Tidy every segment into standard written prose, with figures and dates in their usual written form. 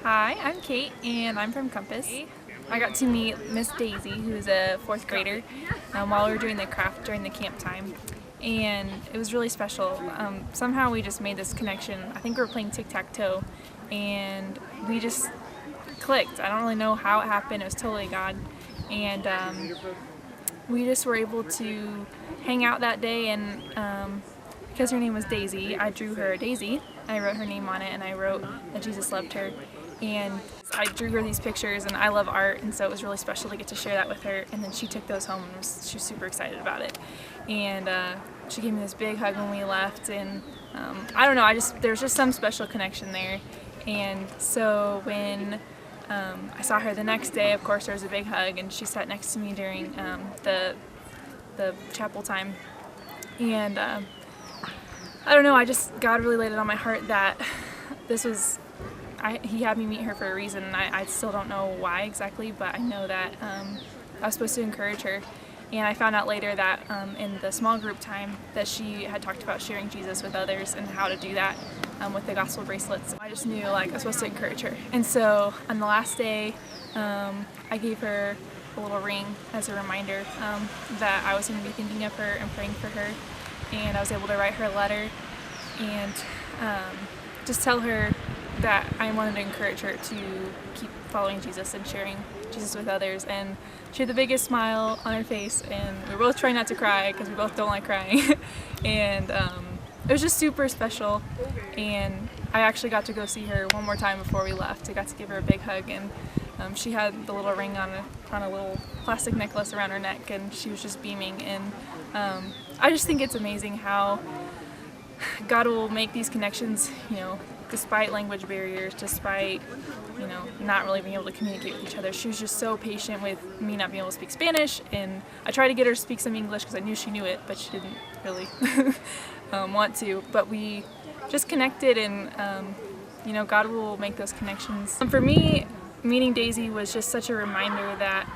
Hi, I'm Kate and I'm from Compass. I got to meet Miss Daisy, who's a fourth grader, while we were doing the craft during the camp time. And it was really special. Somehow we just made this connection. I think we were playing tic-tac-toe and we just clicked. I don't really know how it happened. It was totally God. And we just were able to hang out that day, and because her name was Daisy, I drew her a daisy. I wrote her name on it and I wrote that Jesus loved her. And I drew her these pictures, and I love art, and so it was really special to get to share that with her. And then she took those home and she was super excited about it. And she gave me this big hug when we left, and I don't know, there was just some special connection there. And so when I saw her the next day, of course there was a big hug, and she sat next to me during the chapel time. And I don't know, God really laid it on my heart that this was, He had me meet her for a reason. I still don't know why exactly, but I know that I was supposed to encourage her. And I found out later that in the small group time that she had talked about sharing Jesus with others and how to do that with the gospel bracelets. I just knew I was supposed to encourage her. And so on the last day, I gave her a little ring as a reminder that I was going to be thinking of her and praying for her. And I was able to write her a letter and just tell her that I wanted to encourage her to keep following Jesus and sharing Jesus with others. And she had the biggest smile on her face, and we were both trying not to cry because we both don't like crying. And it was just super special. And I actually got to go see her one more time before we left. I got to give her a big hug, and she had the little ring on a little plastic necklace around her neck, and she was just beaming. And I just think it's amazing how God will make these connections, despite language barriers, despite, not really being able to communicate with each other. She was just so patient with me not being able to speak Spanish, and I tried to get her to speak some English because I knew she knew it, but she didn't really want to. But we just connected, and, God will make those connections. For me, meeting Daisy was just such a reminder that,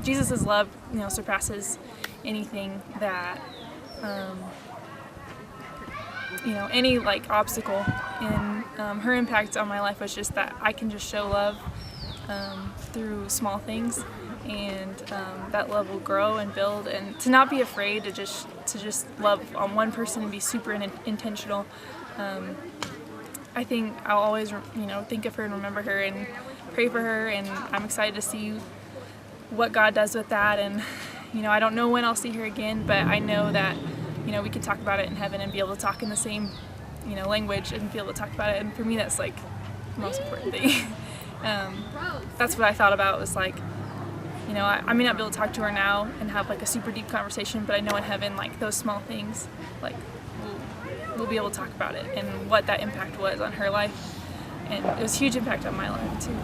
Jesus' love, surpasses anything that, any obstacle. And her impact on my life was just that I can just show love through small things, and that love will grow and build, and to not be afraid to just love on one person and be super intentional. I think I'll always think of her and remember her and pray for her, and I'm excited to see what God does with that. And I don't know when I'll see her again, but I know that we can talk about it in heaven and be able to talk in the same language and be able to talk about it. And for me, that's the most important thing. That's what I thought about, was I may not be able to talk to her now and have a super deep conversation, but I know in heaven those small things we'll be able to talk about it and what that impact was on her life. And it was a huge impact on my life too.